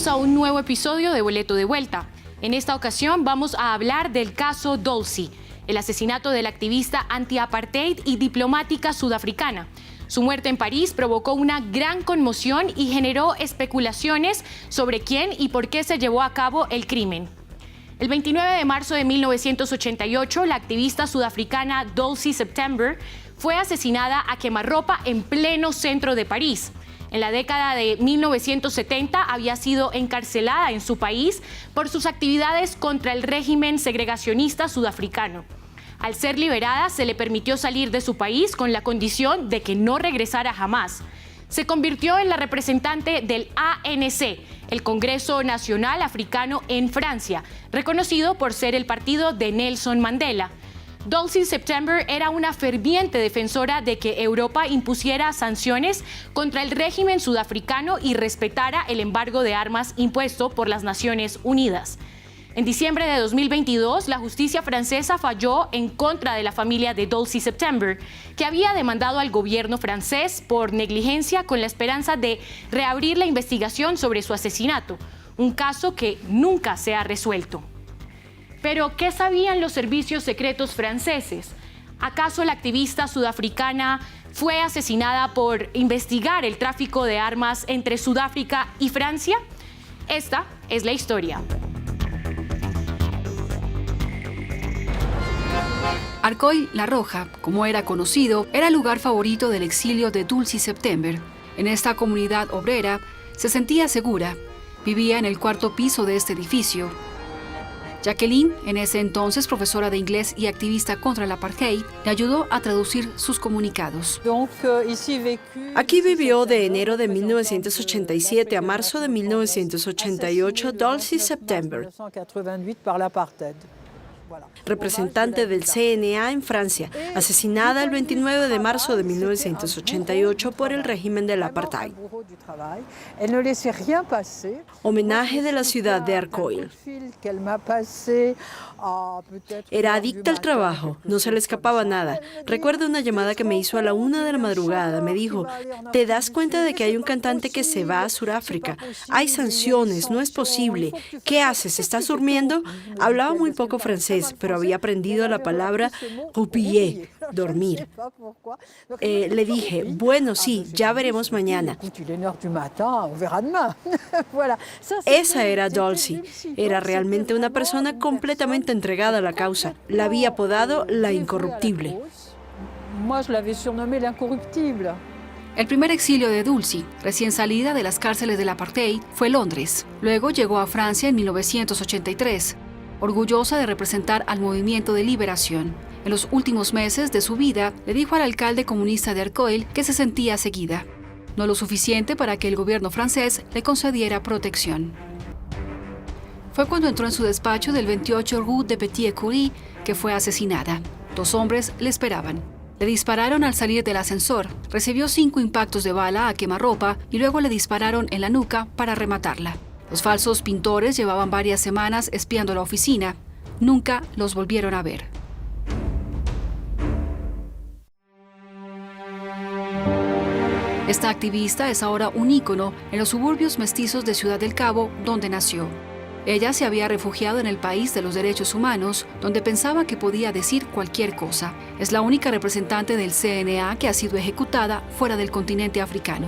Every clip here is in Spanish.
a un nuevo episodio de Boleto de Vuelta. En esta ocasión vamos a hablar del caso Dulcie, el asesinato de la activista anti-apartheid y diplomática sudafricana. Su muerte en París provocó una gran conmoción y generó especulaciones sobre quién y por qué se llevó a cabo el crimen. El 29 de marzo de 1988, la activista sudafricana Dulcie September fue asesinada a quemarropa en pleno centro de París. En la década de 1970 había sido encarcelada en su país por sus actividades contra el régimen segregacionista sudafricano. Al ser liberada, se le permitió salir de su país con la condición de que no regresara jamás. Se convirtió en la representante del ANC, el Congreso Nacional Africano en Francia, reconocido por ser el partido de Nelson Mandela. Dulcie September era una ferviente defensora de que Europa impusiera sanciones contra el régimen sudafricano y respetara el embargo de armas impuesto por las Naciones Unidas. En diciembre de 2022, la justicia francesa falló en contra de la familia de Dulcie September, que había demandado al gobierno francés por negligencia con la esperanza de reabrir la investigación sobre su asesinato, un caso que nunca se ha resuelto. Pero, ¿qué sabían los servicios secretos franceses? ¿Acaso la activista sudafricana fue asesinada por investigar el tráfico de armas entre Sudáfrica y Francia? Esta es la historia. Arcueil-la Roja, como era conocido, era el lugar favorito del exilio de Dulcie September. En esta comunidad obrera se sentía segura. Vivía en el cuarto piso de este edificio. Jacqueline, en ese entonces profesora de inglés y activista contra el apartheid, le ayudó a traducir sus comunicados. Aquí vivió de enero de 1987 a marzo de 1988 Dulcie September, representante del CNA en Francia, asesinada el 29 de marzo de 1988 por el régimen del apartheid. Homenaje de la ciudad de Arcueil. Era adicta al trabajo, no se le escapaba nada. Recuerdo una llamada que me hizo a la 1 de la madrugada. Me dijo, ¿te das cuenta de que hay un cantante que se va a Sudáfrica? Hay sanciones, no es posible. ¿Qué haces? ¿Estás durmiendo? Hablaba muy poco francés, pero había aprendido la palabra roupiller, dormir. Le dije, bueno, sí, ya veremos mañana. Esa era Dulcie. Era realmente una persona completamente entregada a la causa. La había apodado la incorruptible. El primer exilio de Dulcie, recién salida de las cárceles del apartheid, fue Londres. Luego llegó a Francia en 1983, orgullosa de representar al movimiento de liberación. En los últimos meses de su vida, le dijo al alcalde comunista de Arcueil que se sentía seguida. No lo suficiente para que el gobierno francés le concediera protección. Fue cuando entró en su despacho del 28 Rue de Petit-Écurie que fue asesinada. 2 hombres le esperaban. Le dispararon al salir del ascensor, recibió 5 impactos de bala a quemarropa y luego le dispararon en la nuca para rematarla. Los falsos pintores llevaban varias semanas espiando la oficina. Nunca los volvieron a ver. Esta activista es ahora un ícono en los suburbios mestizos de Ciudad del Cabo, donde nació. Ella se había refugiado en el país de los derechos humanos, donde pensaba que podía decir cualquier cosa. Es la única representante del CNA que ha sido ejecutada fuera del continente africano.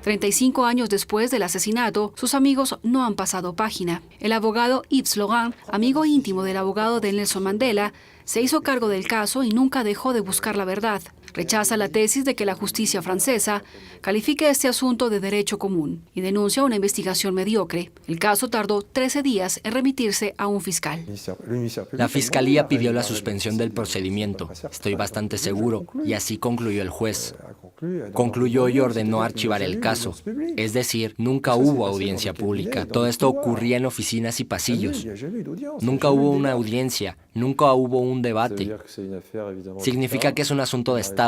35 años después del asesinato, sus amigos no han pasado página. El abogado Yves Logan, amigo íntimo del abogado de Nelson Mandela, se hizo cargo del caso y nunca dejó de buscar la verdad. Rechaza la tesis de que la justicia francesa califique este asunto de derecho común y denuncia una investigación mediocre. El caso tardó 13 días en remitirse a un fiscal. La fiscalía pidió la suspensión del procedimiento, estoy bastante seguro, y así concluyó el juez. Concluyó y ordenó archivar el caso, es decir, nunca hubo audiencia pública. Todo esto ocurría en oficinas y pasillos. Nunca hubo una audiencia, nunca hubo un debate. Significa que es un asunto de Estado,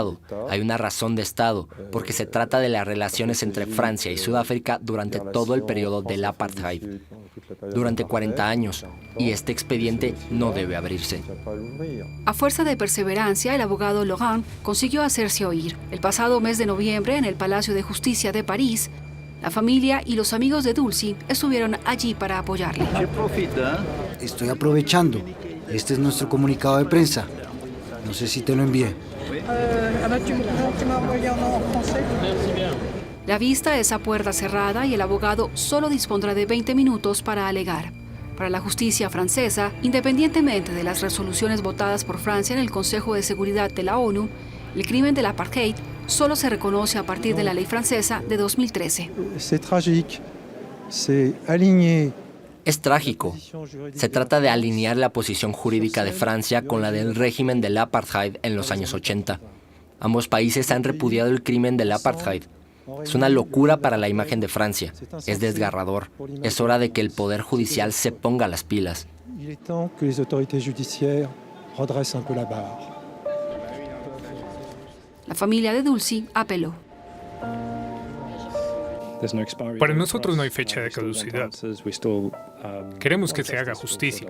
hay una razón de Estado, porque se trata de las relaciones entre Francia y Sudáfrica durante todo el periodo del apartheid, durante 40 años, y este expediente no debe abrirse. A fuerza de perseverancia, el abogado Laurent consiguió hacerse oír. El pasado mes de noviembre, en el Palacio de Justicia de París, La familia y los amigos de Dulcy estuvieron allí para apoyarle. Estoy aprovechando. Este es nuestro comunicado de prensa. No sé si te lo envié. La vista es a puerta cerrada y el abogado solo dispondrá de 20 minutos para alegar. Para la justicia francesa, independientemente de las resoluciones votadas por Francia en el Consejo de Seguridad de la ONU, el crimen del apartheid solo se reconoce a partir de la ley francesa de 2013. Es trágico. Se trata de alinear la posición jurídica de Francia con la del régimen del apartheid en los años 80. Ambos países han repudiado el crimen del apartheid. Es una locura para la imagen de Francia. Es desgarrador. Es hora de que el Poder Judicial se ponga las pilas. La familia de Dulcy apeló. Para nosotros no hay fecha de caducidad. Queremos que se haga justicia.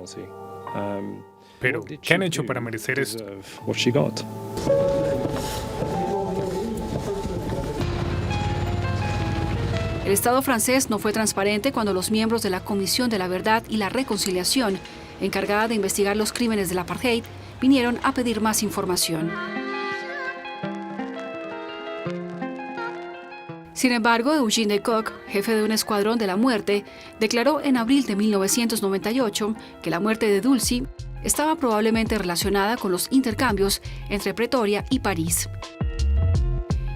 Pero, ¿qué han hecho para merecer esto? El Estado francés no fue transparente cuando los miembros de la Comisión de la Verdad y la Reconciliación, encargada de investigar los crímenes del apartheid, vinieron a pedir más información. Sin embargo, Eugène de Kock, jefe de un escuadrón de la muerte, declaró en abril de 1998 que la muerte de Dulcy estaba probablemente relacionada con los intercambios entre Pretoria y París.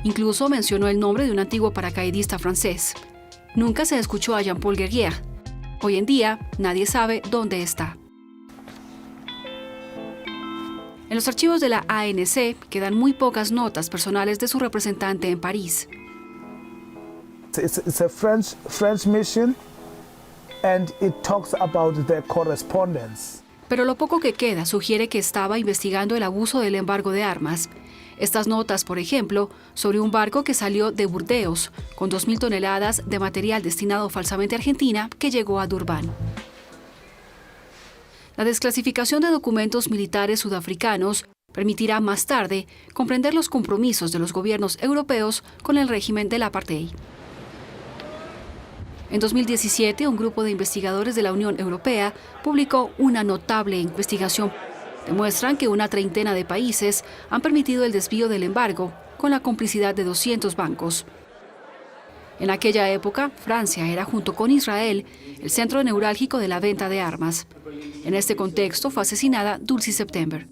Incluso mencionó el nombre de un antiguo paracaidista francés. Nunca se escuchó a Jean-Paul Guerrier. Hoy en día, nadie sabe dónde está. En los archivos de la ANC quedan muy pocas notas personales de su representante en París. It's a French mission, and it talks about their correspondence. Pero lo poco que queda sugiere que estaba investigando el abuso del embargo de armas. Estas notas, por ejemplo, sobre un barco que salió de Burdeos con 2.000 toneladas de material destinado falsamente a Argentina que llegó a Durban. La desclasificación de documentos militares sudafricanos permitirá más tarde comprender los compromisos de los gobiernos europeos con el régimen del apartheid. En 2017, un grupo de investigadores de la Unión Europea publicó una notable investigación. Demuestran que una treintena de países han permitido el desvío del embargo con la complicidad de 200 bancos. En aquella época, Francia era, junto con Israel, el centro neurálgico de la venta de armas. En este contexto fue asesinada Dulcy September.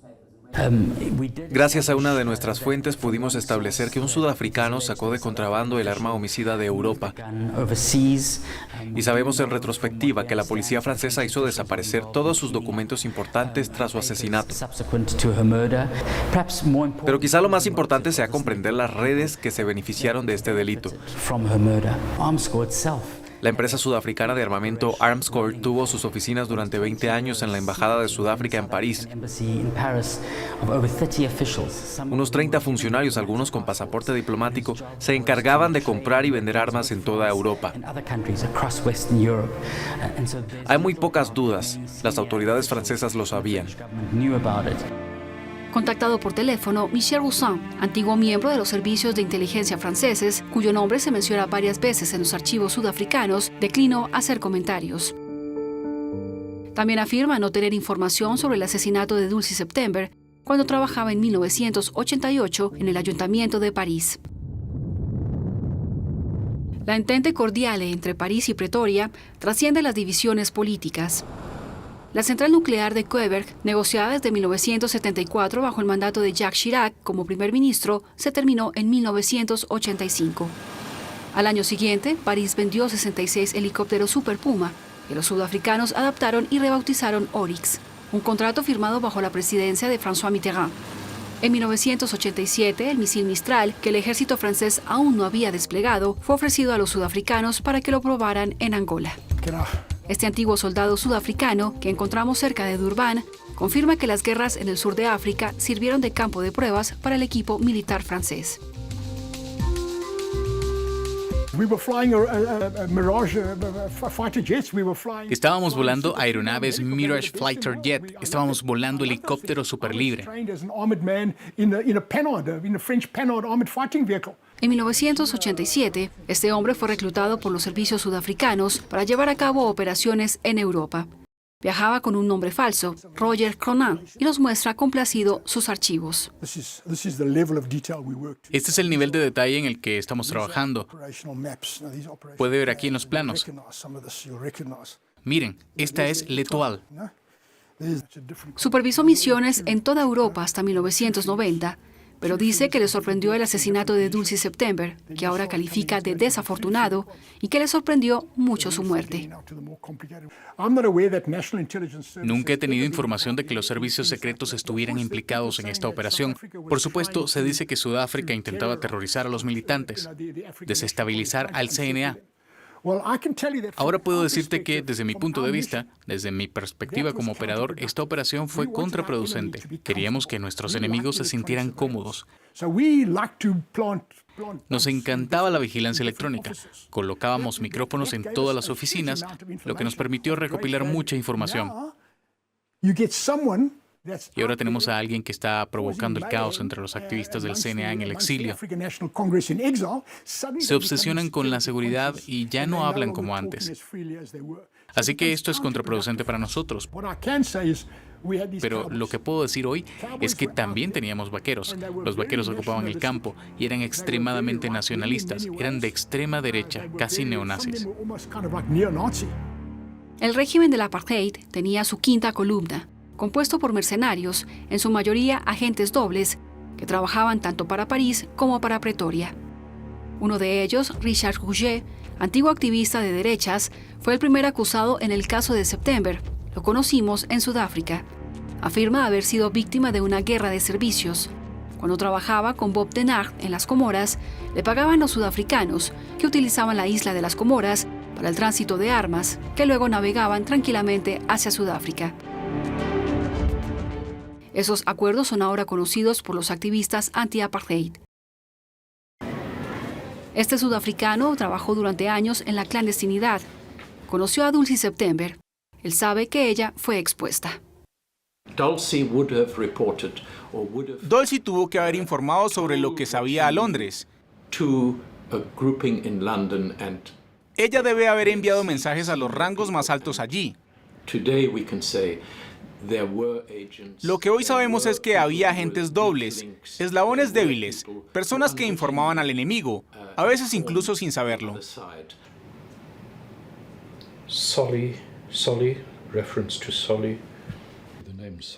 Gracias a una de nuestras fuentes pudimos establecer que un sudafricano sacó de contrabando el arma homicida de Europa. Y sabemos en retrospectiva que la policía francesa hizo desaparecer todos sus documentos importantes tras su asesinato. Pero quizá lo más importante sea comprender las redes que se beneficiaron de este delito. La empresa sudafricana de armamento Armscor tuvo sus oficinas durante 20 años en la Embajada de Sudáfrica en París. Unos 30 funcionarios, algunos con pasaporte diplomático, se encargaban de comprar y vender armas en toda Europa. Hay muy pocas dudas. Las autoridades francesas lo sabían. Contactado por teléfono, Michel Roussin, antiguo miembro de los servicios de inteligencia franceses, cuyo nombre se menciona varias veces en los archivos sudafricanos, declinó hacer comentarios. También afirma no tener información sobre el asesinato de Dulcy September cuando trabajaba en 1988 en el Ayuntamiento de París. La entente cordial entre París y Pretoria trasciende las divisiones políticas. La central nuclear de Koeberg, negociada desde 1974 bajo el mandato de Jacques Chirac como primer ministro, se terminó en 1985. Al año siguiente, París vendió 66 helicópteros Super Puma, que los sudafricanos adaptaron y rebautizaron Oryx, un contrato firmado bajo la presidencia de François Mitterrand. En 1987, el misil Mistral, que el ejército francés aún no había desplegado, fue ofrecido a los sudafricanos para que lo probaran en Angola. Este antiguo soldado sudafricano, que encontramos cerca de Durban, confirma que las guerras en el sur de África sirvieron de campo de pruebas para el equipo militar francés. Estábamos volando aeronaves Mirage Fighter Jet. Estábamos volando helicóptero superlibre. En 1987, este hombre fue reclutado por los servicios sudafricanos para llevar a cabo operaciones en Europa. Viajaba con un nombre falso, Roger Cronin, y nos muestra complacido sus archivos. Este es el nivel de detalle en el que estamos trabajando. Puede ver aquí en los planos. Miren, esta es L'Etoile. Supervisó misiones en toda Europa hasta 1990, pero dice que le sorprendió el asesinato de Dulcie September, que ahora califica de desafortunado, y que le sorprendió mucho su muerte. Nunca he tenido información de que los servicios secretos estuvieran implicados en esta operación. Por supuesto, se dice que Sudáfrica intentaba aterrorizar a los militantes, desestabilizar al CNA. Ahora puedo decirte que, desde mi punto de vista, desde mi perspectiva como operador, esta operación fue contraproducente. Queríamos que nuestros enemigos se sintieran cómodos. Nos encantaba la vigilancia electrónica. Colocábamos micrófonos en todas las oficinas, lo que nos permitió recopilar mucha información. Y ahora tenemos a alguien que está provocando el caos entre los activistas del CNA en el exilio. Se obsesionan con la seguridad y ya no hablan como antes. Así que esto es contraproducente para nosotros. Pero lo que puedo decir hoy es que también teníamos vaqueros. Los vaqueros ocupaban el campo y eran extremadamente nacionalistas. Eran de extrema derecha, casi neonazis. El régimen del apartheid tenía su quinta columna, compuesto por mercenarios, en su mayoría agentes dobles, que trabajaban tanto para París como para Pretoria. Uno de ellos, Richard Rouget, antiguo activista de derechas, fue el primer acusado en el caso de September. Lo conocimos en Sudáfrica. Afirma haber sido víctima de una guerra de servicios. Cuando trabajaba con Bob Denard en las Comoras, le pagaban los sudafricanos que utilizaban la isla de las Comoras para el tránsito de armas, que luego navegaban tranquilamente hacia Sudáfrica. Esos acuerdos son ahora conocidos por los activistas anti-apartheid. Este sudafricano trabajó durante años en la clandestinidad. Conoció a Dulcie September. Él sabe que ella fue expuesta. Dulcie tuvo que haber informado sobre lo que sabía a Londres. Ella debe haber enviado mensajes a los rangos más altos allí. Lo que hoy sabemos es que había agentes dobles, eslabones débiles, personas que informaban al enemigo, a veces incluso sin saberlo.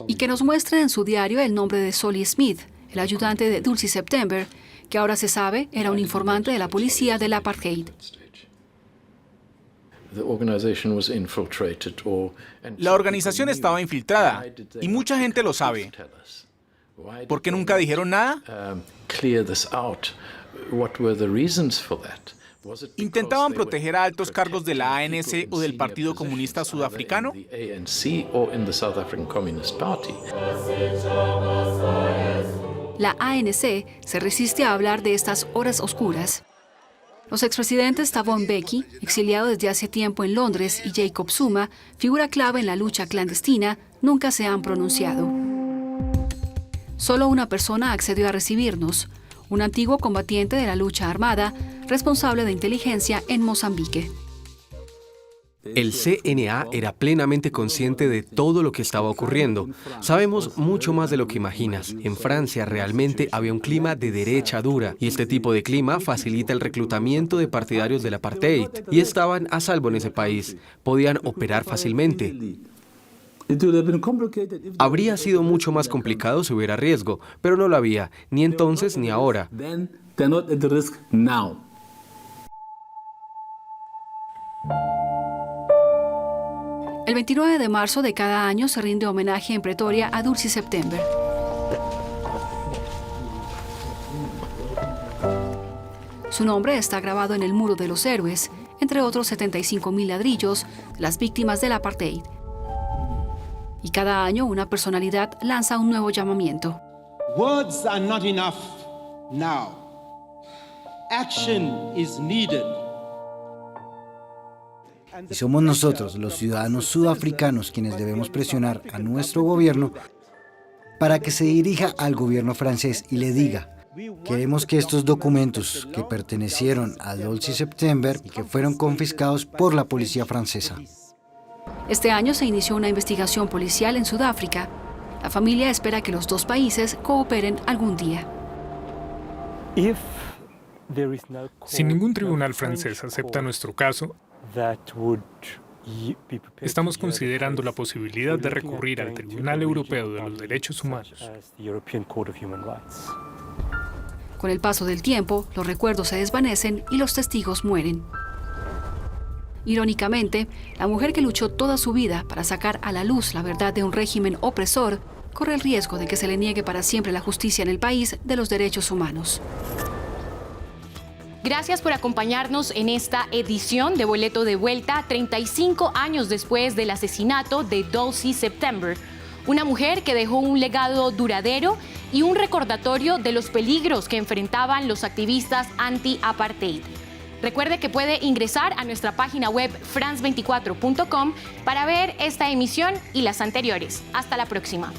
Y que nos muestre en su diario el nombre de Solly Smith, el ayudante de Dulcie September, que ahora se sabe era un informante de la policía del apartheid. La organización estaba infiltrada, y mucha gente lo sabe. ¿Por qué nunca dijeron nada? ¿Intentaban proteger a altos cargos de la ANC o del Partido Comunista Sudafricano? La ANC se resiste a hablar de estas horas oscuras. Los expresidentes Thabo Mbeki, exiliado desde hace tiempo en Londres, y Jacob Zuma, figura clave en la lucha clandestina, nunca se han pronunciado. Solo una persona accedió a recibirnos, un antiguo combatiente de la lucha armada, responsable de inteligencia en Mozambique. El CNA era plenamente consciente de todo lo que estaba ocurriendo. Sabemos mucho más de lo que imaginas. En Francia realmente había un clima de derecha dura y este tipo de clima facilita el reclutamiento de partidarios del apartheid y estaban a salvo en ese país. Podían operar fácilmente. Habría sido mucho más complicado si hubiera riesgo, pero no lo había, ni entonces ni ahora. El 29 de marzo de cada año se rinde homenaje en Pretoria a Dulcie September. Su nombre está grabado en el Muro de los Héroes, entre otros 75.000 ladrillos de las víctimas del apartheid. Y cada año una personalidad lanza un nuevo llamamiento. Words are not enough now. Action is needed. Y somos nosotros, los ciudadanos sudafricanos, quienes debemos presionar a nuestro gobierno para que se dirija al gobierno francés y le diga: queremos que estos documentos que pertenecieron a Dulcie September y que fueron confiscados por la policía francesa. Este año se inició una investigación policial en Sudáfrica. La familia espera que los dos países cooperen algún día. Si ningún tribunal francés acepta nuestro caso, estamos considerando la posibilidad de recurrir al Tribunal Europeo de los Derechos Humanos. Con el paso del tiempo, los recuerdos se desvanecen y los testigos mueren. Irónicamente, la mujer que luchó toda su vida para sacar a la luz la verdad de un régimen opresor corre el riesgo de que se le niegue para siempre la justicia en el país de los derechos humanos. Gracias por acompañarnos en esta edición de Boleto de Vuelta, 35 años después del asesinato de Dulcie September, una mujer que dejó un legado duradero y un recordatorio de los peligros que enfrentaban los activistas anti-apartheid. Recuerde que puede ingresar a nuestra página web france24.com para ver esta emisión y las anteriores. Hasta la próxima.